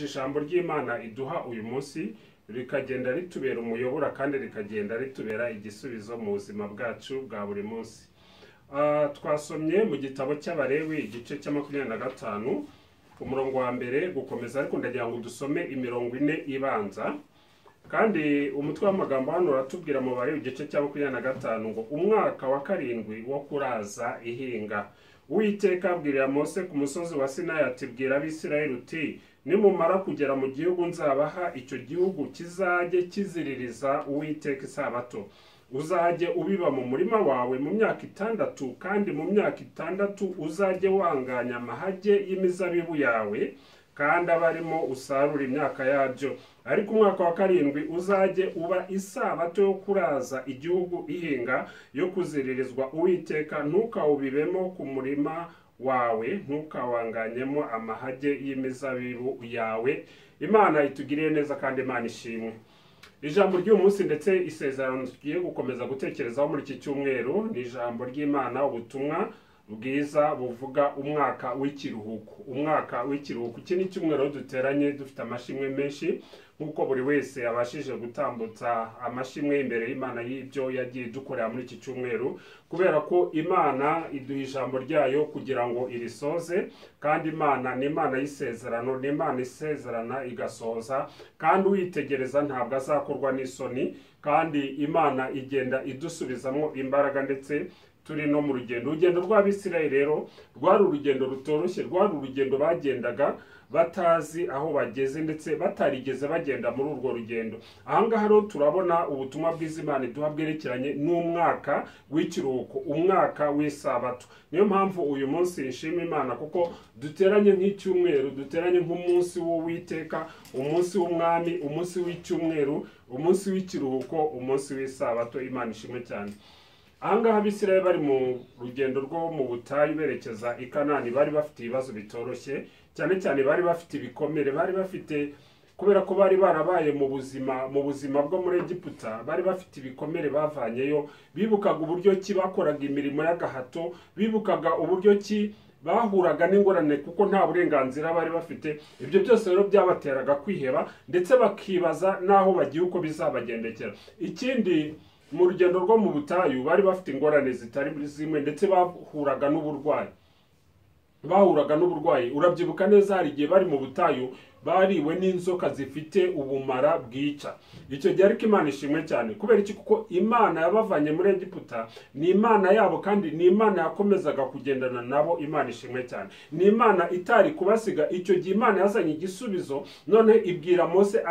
ijambo ry'Imana iduha uyu munsi rikagenda ritubera umuyobora kandi rikagenda ritubera igisubizo mu buzima bwacu bwa buri munsi. Twasomye mu gitabo cy'Abalewi igice cya 25 umurongo wa mbere gukomeza, ariko ndagira ngo dusome imirongo 4 ibanza. Kandi umutwe w'amagambo hano uratubwira mu Balewi igice cya 25 ngo umwaka wa 7 wo kuraza ihinga, Uwiteka abwirira Mose ku musozi wa Sinayi ati bwira Abisirayeli uti nimumara kugera mu gihugu nzabaha, icyo gihugu kizajye kiziririza Uwiteka isabato. Uzajye ubiba mu murima wawe mu myaka 6, kandi mu myaka 6 uzajye wanganya amahage y'imizabibu yawe kandi abarimo usarura imyaka yabyo. Ariko umwaka wa 7 uzajye uba isabato yo kuraza igihugu ihinga, yo kuziririzwa Uwiteka. Ntukawubibemo ku murima wawe, ntukawanganyemo amahage y'imizabibu yawe. Imana itugiriye neza kandi Imana ishimwe. Ijambo ry'uyu munsi ndetse isezerano tugiye gukomeza gutekerezaho muri iki cyumweru ni ijambo ry'Imana, ubutumwa bwiza buvuga umwaka w'ikiruhuko. Umwaka w'ikiruhuko, iki ni cyumweru duteranye dufite amashimwe menshi, nkuko buri wese abashije gutambutsa amashimwe imbere y'Imana y'ibyo yagiye dukorera muri iki cyumweru, kubera ko Imana iduha ijambo ryayo kugira ngo irisoze. Kandi Imana ni Imana y'isezerano, ni Imana isezerana igasohoza, kandi uyitegereza ntabwo azakorwa n'isoni. Kandi Imana igenda idusubizamo imbaraga, ndetse turi no mu urugendo rw'Abisirayeli rero rwari urugendo rutoroshye, rwari urugendo bagendaga batazi aho bageze ndetse batarigeze bagenda muri urwo rugendo. Ahangaha rero turabona ubutumwa bw'Imana iduha bwerekeranye n'umwaka w'ikiruhuko, umwaka w'isabato. Niyo mpamvu uyu munsi nshima Imana kuko duteranye nk'icyumweru, duteranye nk'umunsi w'Uwiteka, umunsi w'umwami, umunsi w'icyumweru, umunsi w'ikiruhuko, umunsi w'isabato. Imana ishimwe cyane. Ahangaha Abisirayeli bari mu rugendo rwo mu butayu berekeza i Kanani bari bafite ibibazo bitoroshye, cyane cyane bari bafite ibikomere, bari bafite, kubera ko bari barabaye mu buzima bwo muri Egiputa, bari bafite ibikomere bavanyeyo. Bibukaga uburyo ki bakoraga imirimo y'agahato, bibukaga uburyo ki bahuraga n'ingorane kuko nta burenganzira bari bafite. Ibyo byose rero byabateraga kwiheba, ndetse bakibaza naho bagiye uko bizabagendekera. Ikindi, mu rugendo rwo mu butayu bari bafite ingorane zitari zimwe, ndetse bahuraga n'uburwayi. Urabyibuka neza hari igihe bari mu butayu bariwe n'inzoka zifite ubumara bwica. Icyo gihe ariko Imana ishimwe cyane, kubera iki? Kuko Imana yabavanye muri Egiputa, ni Imana yabo, kandi ni Imana yakomezaga kugendana nabo. Imana ishimwe cyane, ni Imana itari kubasiga. Icyo gihe Imana yazanye igisubizo, none ibwira Mose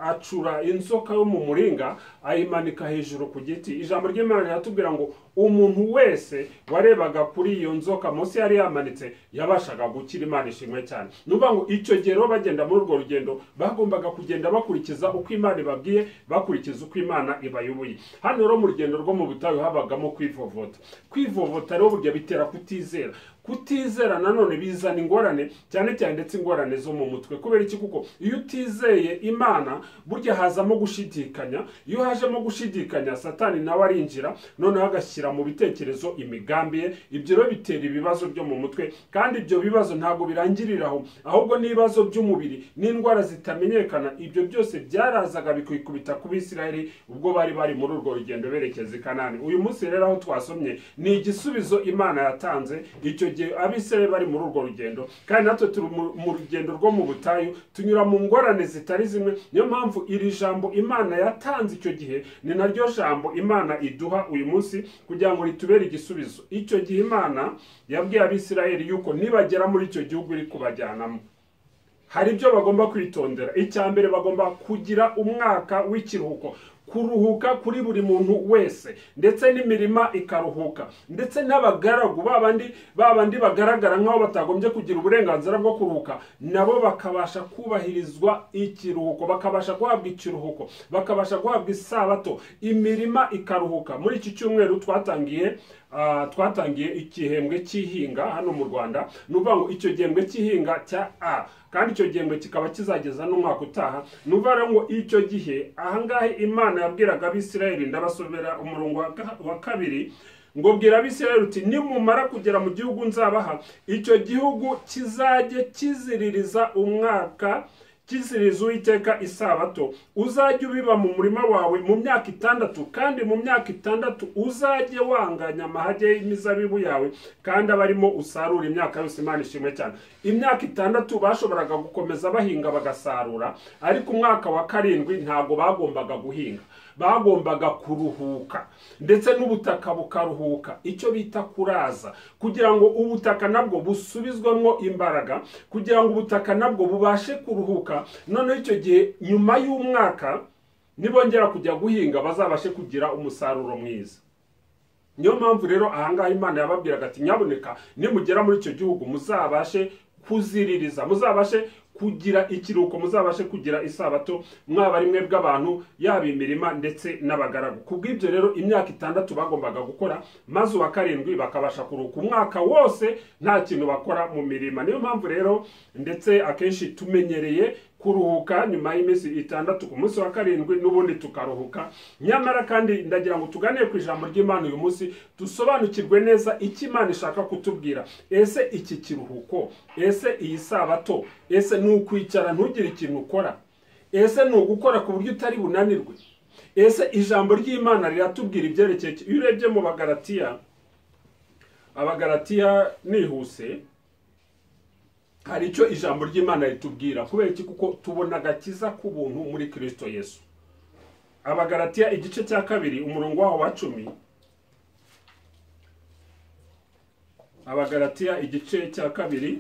acura inzoka yo mu muringa, ayimanika hejuru ku giti. Ijambo ry'Imana yatubwira ngo umuntu wese warebaga kuri iyo nzoka Mose yari yamanitse yabashaga gukira. Imana ishimwe cyane. Nuvuga ngo icyo gihe rero bagenda muri urwo rugendo bagombaga kugenda bakurikiza uko Imana ibabwiye, bakurikiza uko Imana ibayoboye. Hano rero mu rugendo rwo mu butayu habagamo kwivovota. Kwivovota rero burya bitera kutizera. Kutizera nanone bizana ingorane, cyane cyane ndetse ingorane zo mu mutwe. Kubera iki? Kuko iyo utizeye Imana burya hazamo gushidikanya. Iyo hajemo gushidikanya, Satani nawe arinjira, noneho agashyira mu bitekerezo imigambi ye. Ibyo rero bitera ibibazo byo mu mutwe, kandi ibyo bibazo ntabwo birangirira aho, ahubwo n'ibibazo by'umubiri n'indwara zitamenyekana. Ibyo byose byarazaga bikikubita ku Bisirayeli ubwo bari muri urwo rugendo berekeza i Kanani. Uyu munsi rero aho twasomye ni igisubizo Imana yatanze icyo gihe Abisirayeli bari muri urwo rugendo, kandi natwe turi mu rugendo rwo mu butayu, tunyura mu ngorane zitari zimwe. Niyo mpamvu iri jambo Imana yatanze icyo gihe ni naryo jambo Imana iduha uyu munsi kugira ngo ritubere igisubizo. Icyo gihe Imana yabwiye Abisirayeli yuko nibagera muri icyo gihugu iri kubajyanamo, hari ibyo bagomba kwitondera. Icya mbere, bagomba kugira umwaka w'ikiruhuko, kuruhuka kuri buri muntu wese, ndetse n'imirima ikaruhuka, ndetse n'abagaragu babandi bagaragara nk'aho batagombye kugira uburenganzira bwo kuruhuka, nabo bakabasha kubahirizwa ikiruhuko, bakabasha guhabwa ikiruhuko, bakabasha guhabwa isabato, imirima ikaruhuka. Muri iki cyumweru twatangiye igihembwe cy'ihinga hano mu Rwanda. Nuvuga ngo icyo gihembwe cy'ihinga cya A, kandi icyo gihembwe kikaba kizageza n'umwaka utaha. Nuvuga ngo icyo gihe ahangahe Imana yabwiraga Abisirayeli, ndabasomera umurongo wa 2 ngo bwira Abisirayeli uti nimumara kugera mu gihugu nzabaha, icyo gihugu kizajye kiziririza umwaka, kiziririza Uwiteka isabato, uzajye ubiba mu murima wawe mu myaka 6, kandi mu myaka 6 uzajye wanganya amahage y'imizabibu yawe, kandi abarimo usarura imyaka yose. Imana ishimwe cyane. Imyaka 6 bashoboraga gukomeza bahinga bagasarura, ariko umwaka wa 7 ntago bagombaga guhinga, bagombaga kuruhuka, ndetse n'ubutaka bukaruhuka, icyo bita kuraza, kugira ngo ubutaka nabwo busubizwemo imbaraga, kugira ngo ubutaka nabwo bubashe kuruhuka. None icyo gihe nyuma y'umwaka nibongera kujya guhinga bazabashe kugira umusaruro mwiza. Niyo mpamvu rero ahangaha Imana yababwiraga ati nyaboneka nimugera muri icyo gihugu muzabashe kuziririza, muzabashe kugira ikiruhuko, muzabashe kugira isabato, mwaba rimwe bw'abantu, yaba imirima ndetse n'abagaragu. Kubw'ibyo rero imyaka 6 bagombaga gukora, maze uwa 7 bakabasha kuruhuka umwaka wose nta kintu bakora mu mirima. Niyo mpamvu rero ndetse akenshi tumenyereye kuruhuka nyuma y'iminsi 6, ku munsi wa 7 n'ubundi tukaruhuka. Nyamara kandi ndagira ngo tuganire ku ijambo ry'Imana uyu munsi, dusobanukirwe neza icyo Imana ishaka kutubwira. Ese iki kiruhuko, ese iyi sabato, ese ni ukwicara ntugire ikintu ukora, ese ni ugukora ku buryo utari bunanirwe? Ese ijambo ry'Imana riratubwira ibyerekeye? Iyo urebye mu Abagalatiya nihuse, hari icyo ijambo ry'Imana ritubwira. Kubera iki? Kuko tubona agakiza k'ubuntu muri Kristo Yesu. Abagalatiya igice cya 2 umurongo waho wa 10. Abagalatiya igice cya 2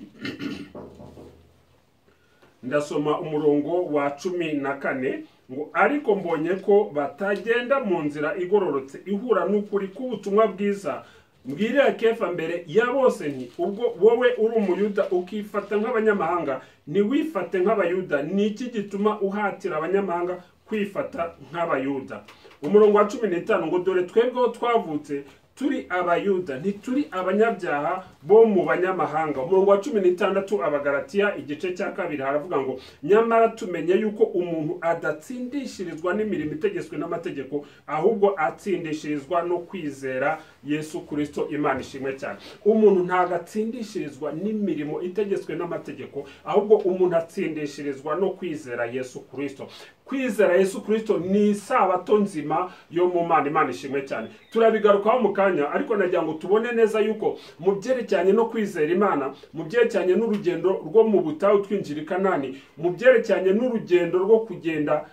ndasoma umurongo wa 14 ngo ariko mbonye ko batagenda mu nzira igororotse ihura n'ukuri k'ubutumwa bwiza, mbwirira Kefa mbere ya bose nti ubwo wowe uri umuyuda ukifata nk'abanyamahanga, ntiwifate nk'abayuda. Ni iki gituma uhatira abanyamahanga kwifata nk'abayuda? Umurongo wa 15 ngo dore twebweho twavutse turi abayuda, ntituri abanyabyaha bo mu banyamahanga. Umurongo wa 16 Abagalatiya igice cya 2 haravuga ngo nyamara tumenye yuko umuntu adatsindishirizwa n'imirimo itegetswe n'amategeko, ahubwo atsindishirizwa no kwizera Yesu Kristo. Imana ishimwe cyane. Umuntu ntagatsindishirizwa n'imirimo itegetswe n'amategeko, ahubwo umuntu atsindishirizwa no kwizera Yesu Kristo. Kwizera Yesu Kristo ni isabato nzima yo mu Mana. Imana ishimwe cyane. Turabigarukaho mu kanya, ariko nagira ngo tubone neza yuko mu byerekeranye no kwizera Imana, mu byerekeranye n'urugendo rwo mu butayu twinjira i Kanani, mu byerekeranye n'urugendo rwo kugenda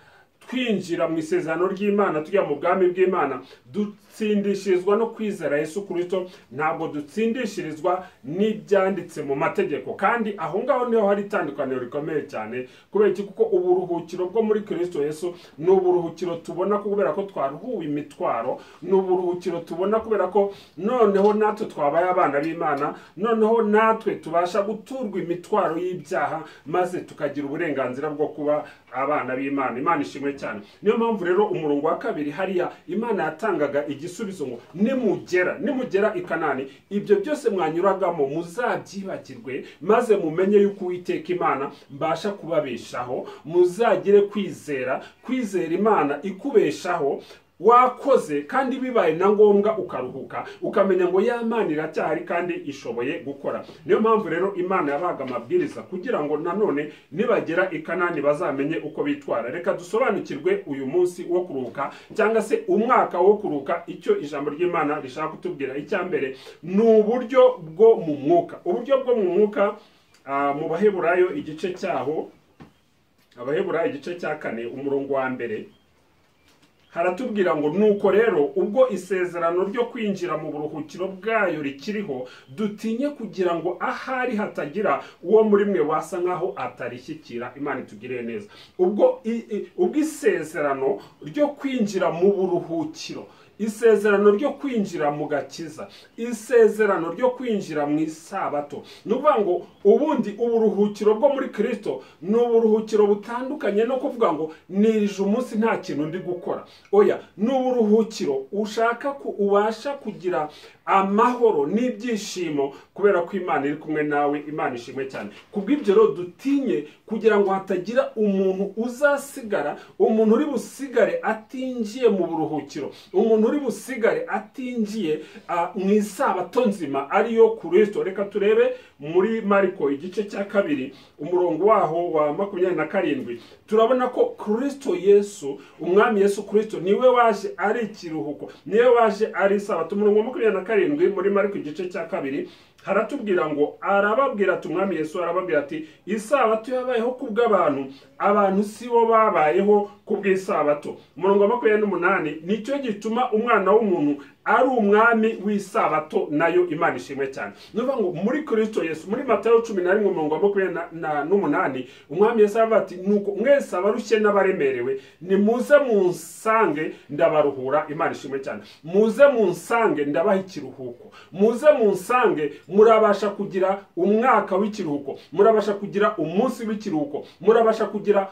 twinjira mu isezerano ry'Imana tujya mu bwami bw'Imana, dutsindishirizwa no kwizera Yesu Kristo, ntabwo dutsindishirizwa n'ibyanditse mu mategeko. Kandi aho ngaho niho hari itandukaniro rikomeye cyane. Kubera iki? Kuko uburuhukiro bwo muri Kristo Yesu ni uburuhukiro tubona kubera ko twaruhuwe imitwaro, ni uburuhukiro tubona kubera ko noneho natwe twabaye abana b'Imana, noneho natwe tubasha guturwa imitwaro y'ibyaha, maze tukagira uburenganzira bwo kuba abana b'Imana. Imana ishimwe cyane. Niyo mpamvu rero umurongo wa 2 hariya Imana yatangaga igisubizo ngo nimugera i Kanani, ibyo byose mwanyuragamo muzabyibagirwe, maze mumenye yuko Uwiteka Imana mbasha kubabeshaho. Muzagire kwizera Imana ikubeshaho, wakoze kandi bibaye na ngombwa ukaruhuka, ukamenya ngo ya Mana iracyahari kandi ishoboye gukora. Niyo mpamvu rero Imana yabaga amabwiriza kugira ngo nanone nibagera i Kanani bazamenye uko bitwara. Reka dusobanukirwe uyu munsi wo kuruhuka, cyangwa se umwaka wo kuruhuka, icyo ijambo ry'Imana rishaka kutubwira. Icyambere ni uburyo bwo mu mwuka. Uburyo bwo mu mwuka mu Baheburayo igice cyaho, Abaheburayo igice cya 4 umurongo wa 1 haratubwira ngo nuko rero ubwo isezerano ryo kwinjira mu buruhukiro bwayo rikiriho, dutinye kugira ngo ahari hatagira uwo muri mwe wasa nkaho atarishyikira. Imana itugirire neza. Ubwo isezerano ryo kwinjira mu buruhukiro, isezerano ryo kwinjira mu gakiza, isezerano ryo kwinjira mu isabato, nuvuga ngo ubundi uburuhukiro bwo muri Kristo ni uburuhukiro butandukanye no kuvuga ngo nirije umunsi nta kintu ndi gukora. Oya, ni uburuhukiro ushaka ubasha kugira amahoro n'ibyishimo kubera ko Imana iri kumwe nawe. Imana ishimwe cyane. Kubw'ibyo rero dutinye kugira ngo hatagira umuntu uzasigara, umuntu uri busigare atinjiye mu buruhukiro, umuntu uri busigare atinjiye mu isabato nzima ariyo Kristo. Reka turebe muri Mariko igice cya 2 umurongo waho wa 27. Turabona ko Kristo Yesu, umwami Yesu Kristo, niwe waje ari ikiruhuko, niwe waje ari isabato. Umurongo wa 27 muri Mariko igice cya 2 haratubwira ngo, arababwira ati, umwami Yesu arababwira ati, isabato yabayeho kubw'abantu, abantu si bo babayeho kubw'isabato. Umurongo wa 28, nicyo gituma umwana w'umuntu ari umwami w'isabato nayo. Imana ishimwe cyane. Nuvuga ngo muri Kristo Yesu, muri Matayo 11 umurongo wa 28, umwami Yesu aravuga ati, nuko mwese abarushye n'abaremerewe nimuze munsange ndabaruhura. Imana ishimwe cyane. Muze munsange ndabaha ikiruhuko, muze munsange murabasha kugira umwaka w'ikiruhuko, murabasha kugira umunsi w'ikiruhuko, murabasha kugira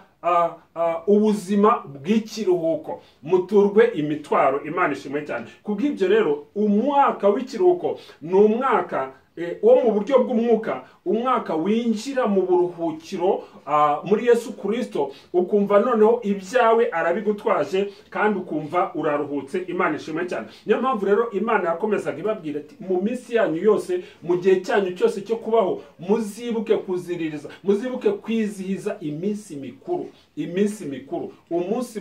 ubuzima bw'ikiruhuko, muturwe imitwaro. Imana ishimwe cyane. Kubw'ibyo rero umwaka w'ikiruhuko ni umwaka wo mu buryo bw'umwuka, umwaka winjira mu buruhukiro muri Yesu Kristo, ukumva noneho ibyawe arabigutwaje kandi ukumva uraruhutse. Imana ishimwe cyane. Niyo mpamvu rero Imana yakomezaga ibabwira ati, mu minsi yanyu yose, mu gihe cyanyu cyose cyo kubaho, muzibuke kuziririza, muzibuke kwizihiza iminsi mikuru, iminsi mikuru, umunsi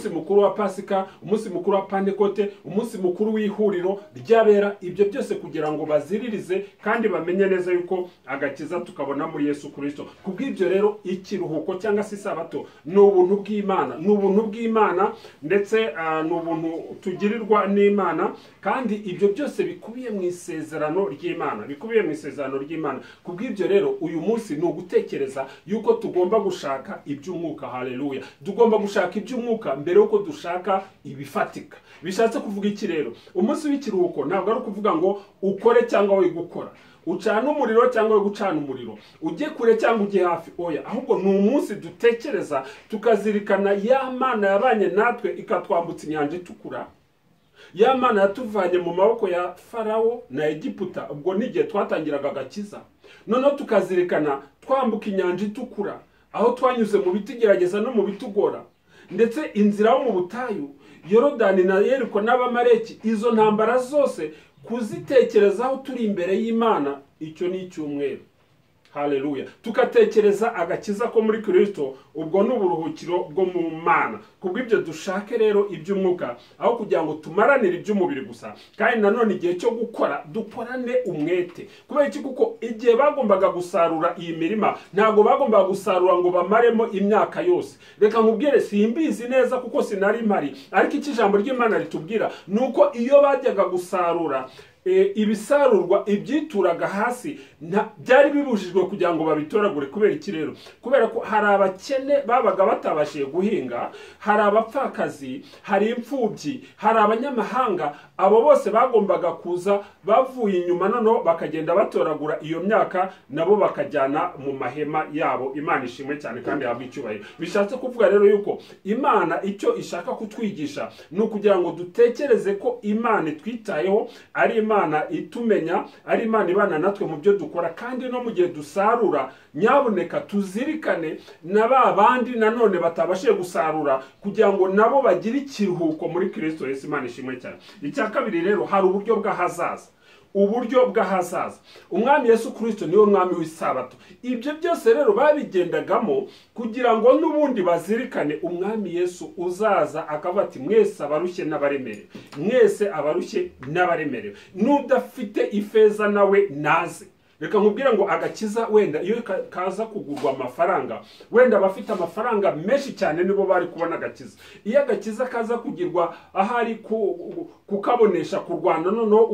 mukuru wa Pasika, umunsi mukuru wa Pentekote, umunsi mukuru w'ihuriro ry'abera. Ibyo byose kugira ngo baziririze kandi bamenye neza yuko agakiza tukabona muri Yesu Kristo. Kubw'ibyo rero ikiruhuko cyangwa se isabato ni ubuntu bw'Imana, ni ubuntu bw'Imana, ndetse ni ubuntu tugirirwa n'Imana, kandi ibyo byose bikubiye mu isezerano ry'Imana, bikubiye mu isezerano ry'Imana. Kubw'ibyo rero uyu munsi ni ugutekereza yuko tugomba gushaka iby'umwuka. Haleluya. Tugomba gushaka iby'umwuka mbere yuko dushaka ibifatika. Bishatse kuvuga iki rero? Umunsi w'ikiruhuko ntabwo ari ukuvuga ngo ukore cyangwa we gukora, ucana umuriro cyangwa we gucana umuriro, ujye kure cyangwa ujye hafi. Oya, ahubwo ni umunsi dutekereza tukazirikana ya Mana yabanye natwe ikatwambutsa inyanja itukura, ya Mana yatuvanye mu maboko ya Farawo na Egiputa, ubwo n'igihe twatangiraga agakiza. Noneho tukazirikana twambuka inyanja itukura, aho twanyuze mu bitugerageza no mu bitugora, ndetse inzira yo mu butayu, Yorodani na Yeriko n'Abamaleki, izo ntambara zose kuzitekerezaho turi imbere y'Imana, icyo ni icyumweru. Haleluya. Tukatekereza agakiza ko muri Kristo, ubwo n'uburuhukiro bwo mu Mana. Kubw'ibyo dushake rero iby'umwuka aho kugira ngo tumaranire iby'umubiri gusa, kandi nanone igihe cyo gukora dukorane umwete. Kubera iki? Kuko igihe bagombaga gusarura iyi mirima ntago bagombaga gusarura ngo bamaremo imyaka yose. Reka nkubwire, simbizi neza kuko sinari mpari, ariko iki jambo ry'Imana ritubwira nuko iyo bajyaga gusarura ibisarurwa ibyituraga hasi byari bibujijwe kugira ngo babitoragure. Kubera iki rero? Kubera ko hari abakene babaga batabashije guhinga, hari abapfakazi, hari imfubyi, hari abanyamahanga. Abo bose bagombaga kuza bavuye inyuma, noneho bakagenda batoragura iyo myaka, nabo bakajyana mu mahema yabo. Imana ishimwe cyane kandi yahabwa icyubahiro. Bishatse kuvuga rero yuko Imana icyo ishaka kutwigisha ni ukugira ngo dutekereze ko Imana itwitayeho, ari Imana itumenya, ari Imana ibana natwe mu byo dukora. Kandi no mu gihe dusarura, nyabuneka tuzirikane na ba bandi nanone batabashije gusarura, kugira ngo nabo bagire ikiruhuko muri Kristo Yesu. Imana ishimwe cyane. Icya kabiri rero, hari uburyo bw'ahazaza. Uburyo bw'ahazaza. Umwami Yesu Kristo niwe mwami w'isabato. Ibyo byose rero babigendagamo kugira ngo n'ubundi bazirikane umwami Yesu uzaza akavuga ati, mwese abarushye n'abaremerewe, mwese abarushye n'abaremerewe, n'udafite ifeza nawe naze. Reka nkubwire ngo agakiza wenda iyo kaza kugurwa amafaranga, wenda abafite amafaranga menshi cyane nibo bari kubona agakiza. Iyo agakiza kaza kugirwa ahari kukabonesha kurwana, noneho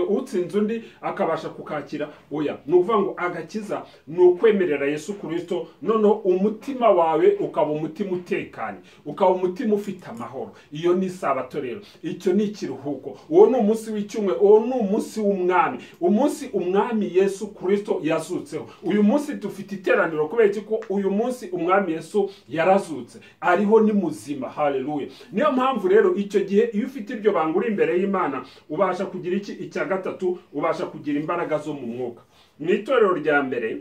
utsinze undi akabasha kukakira, oya, ni ukuvuga ngo agakiza ni ukwemerera Yesu Kristo, noneho umutima wawe ukaba umutima utekanye, ukaba umutima ufite amahoro. Iyo ni isabato rero, icyo ni ikiruhuko. Uwo ni umunsi w'icyumwe, uwo ni umunsi w'umwami, umunsi umwami Yesu Yesu Kristo yazutseho. Uyu munsi dufite iteraniro kubera ko uyu munsi umwami Yesu yarazutse, ariho ni muzima. Haleluya. Niyo mpamvu rero icyo gihe iyo ufite iryo banga uri imbere y'Imana ubasha kugira iki? Icya gatatu, ubasha kugira imbaraga zo mu mwuka. Mu itorero rya mbere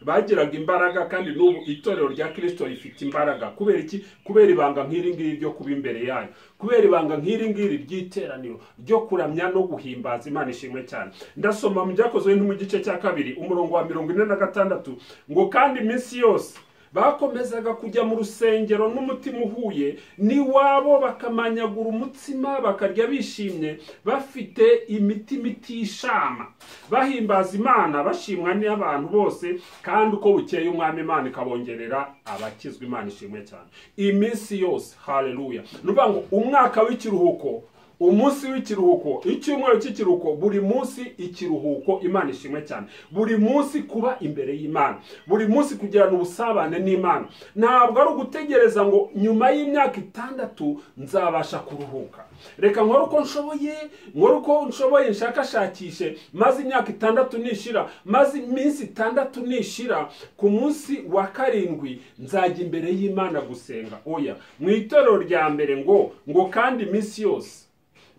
bagiraga imbaraga, kandi n'ubu itorero rya Kristo rifite imbaraga. Kubera iki? Kubera ibanga nk'iri ngiri ryo kuba imbere yayo, kubera ibanga nk'iri ngiri ry'iteraniro ryo kuramya no guhimbaza Imana. Ishimwe cyane. Ndasoma mu Byakozwe mu gice cya 2 umurongo wa 46 ngo kandi iminsi yose bakomezaga kujya mu rusengero n'umutima uhuye n'iwabo, bakamanyagura umutsima bakarya bishimye, bafite imitima itishama, bahimbaza Imana, bashimwa n'abantu bose, kandi uko bukeye umwami Imana ikabongerera abakizwa. Imana ishimwe cyane. Iminsi yose. Haleluya. Nuvuga ngo umwaka w'ikiruhuko, umunsi w'ikiruhuko, icyumweru cy'ikiruhuko, buri munsi ikiruhuko. Imana ishimwe cyane. Buri munsi kuba imbere y'Imana, buri munsi kugirana ubusabane n'Imana. Ntabwo ari ugutegereza ngo nyuma y'imyaka 6 nzabasha kuruhuka, reka nkore uko nshoboye nshakashakishe, maze imyaka 6 nishira, maze iminsi 6 nishira, ku munsi wa 7 nzajya imbere y'Imana gusenga. Oya, mu itorero rya mbere ngo kandi iminsi yose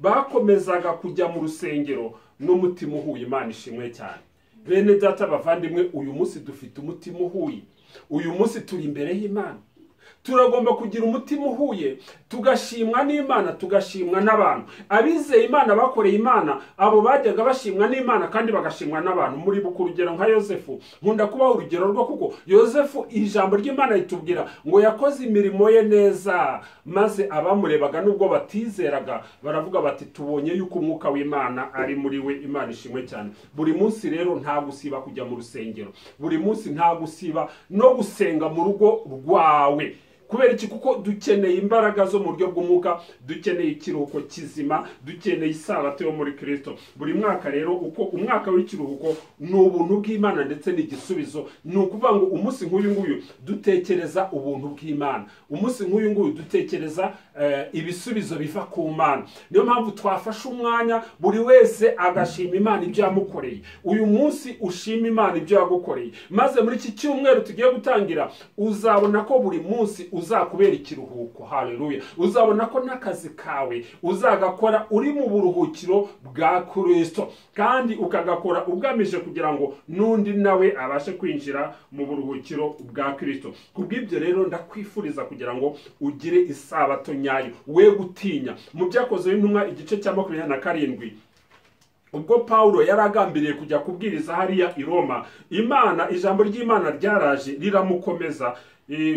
bakomezaga kujya mu rusengero n'umutima uhuye. Imana ishimwe cyane. Bene data bavandimwe, uyu munsi dufite umutima uhuye. Uyu munsi turi imbere y'Imana, turagomba kugira umutima uhuye, tugashimwa n'Imana, tugashimwa n'abantu. Abizeye Imana bakoreye Imana, abo bajyaga bashimwa n'Imana kandi bagashimwa n'abantu. Muri buku urugero nka Yosefu, nkunda kubaho urugero rwo kuko Yosefu ijambo ry'Imana ritubwira ngo yakoze imirimo ye neza, maze abamurebaga nubwo batizeraga baravuga bati tubonye yuko umwuka w'Imana ari muri we. Imana ishimwe cyane. Buri munsi rero nta gusiba kujya mu rusengero, buri munsi nta gusiba no gusenga mu rugo rwawe. Kubera iki? Kuko dukeneye imbaraga zo mu buryo bw'umwuka, dukeneye ikiruhuko kizima, dukeneye isabato yo muri Kristo. Buri mwaka rero uko umwaka w'ikiruhuko ni ubuntu bw'Imana ndetse n'igisubizo. Ni ukuvuga ngo umunsi nk'uyu nguyu dutekereza ubuntu bw'Imana, umunsi nk'uyu nguyu dutekereza ibisubizo biva ku Mana. Niyo mpamvu twafashe umwanya buri wese agashima Imana ibyo yamukoreye. Uyu munsi ushima Imana ibyo yagukoreye, maze muri iki cyumweru tugiye gutangira uzabona ko buri munsi uzakubera ikiruhuko. Haleluya. Uzabona ko n'akazi kawe uzagakora uri mu buruhukiro bwa Kristo, kandi ukagakora ugamije kugira ngo n'undi nawe abashe kwinjira mu buruhukiro bwa Kristo. Kubw'ibyo rero ndakwifuriza kugira ngo ugire isabato nyayo, we gutinya. Mu Byakozwe n'Intumwa igice cya 27 ubwo Paulo yaragambiriye kujya kubwiriza hariya i Roma, Imana, ijambo ry'Imana ryaraje riramukomeza.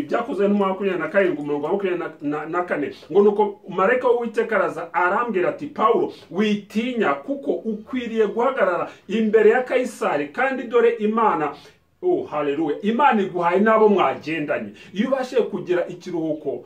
Byakozwe n'Intumwa 27 umurongo wa 24 ngo nuko marayika w'Uwiteka araza arambwira ati Paulo, witinya, kuko ukwiriye guhagarara imbere ya Kaisari, kandi dore Imana, haleluya, Imana iguhaye n'abo mwagendanye. Iyo ubashe kugira ikiruhuko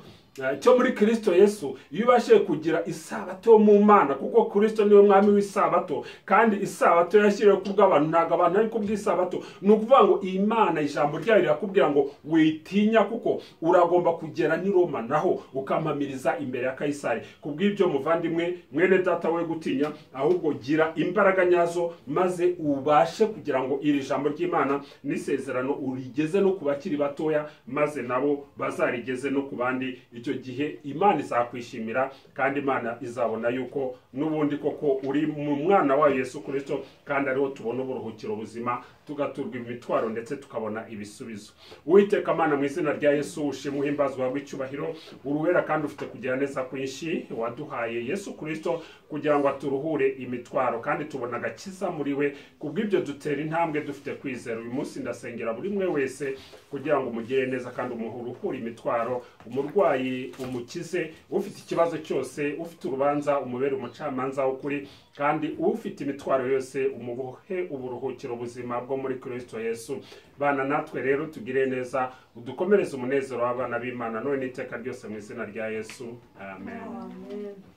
cyo muri Kristo Yesu, iyo ubashe kugira isabato mu Mana, kuko Kristo niwe mwami w'isabato, kandi isabato yashyiriwe kubw'abantu, ntago abantu ari kubw'isabato. Ni ukuvuga ngo Imana ijambo ryayo rirakubwira ngo witinya, kuko uragomba kugera ni Roma naho ukamamiriza imbere ya Kaisari. Kubw'ibyo muvandimwe, mwene data, we gutinya, ahubwo gira imbaraga nyazo, maze ubashe kugira ngo iri jambo ry'Imana n'isezerano urigeze no kubakiri batoya, maze nabo bazarigeze no kubandi. Icyo gihe Imana izakwishimira, kandi Imana izabona yuko n'ubundi koko uri mu mwana wa Yesu Kristo, kandi ariho tubona uburuhukiro buzima, tugaturwa imitwaro ndetse tukabona ibisubizo. Uwiteka Mana, mu izina rya Yesu ushimwe, uhimbazwe, w'icyubahiro, uruwera kandi ufite kugira neza kwinshi waduhaye Yesu Kristo kugira ngo aturuhure imitwaro, kandi tubona agakiza muri we. Kubw'ibyo dutera intambwe dufite kwizera. Uyu munsi ndasengera buri mwe wese kugira ngo umugire neza kandi umuruhure imitwaro, umurwayi umukize, ufite ikibazo cyose, ufite urubanza umubere umucamanza w'ukuri, kandi ufite imitwaro yose umubohe uburuhukiro buzima bwo muri Kristo Yesu. Bana natwe rero tugire neza, udukomereze umunezero w'abana b'Imana none n'iteka ryose mu izina rya Yesu. Amen.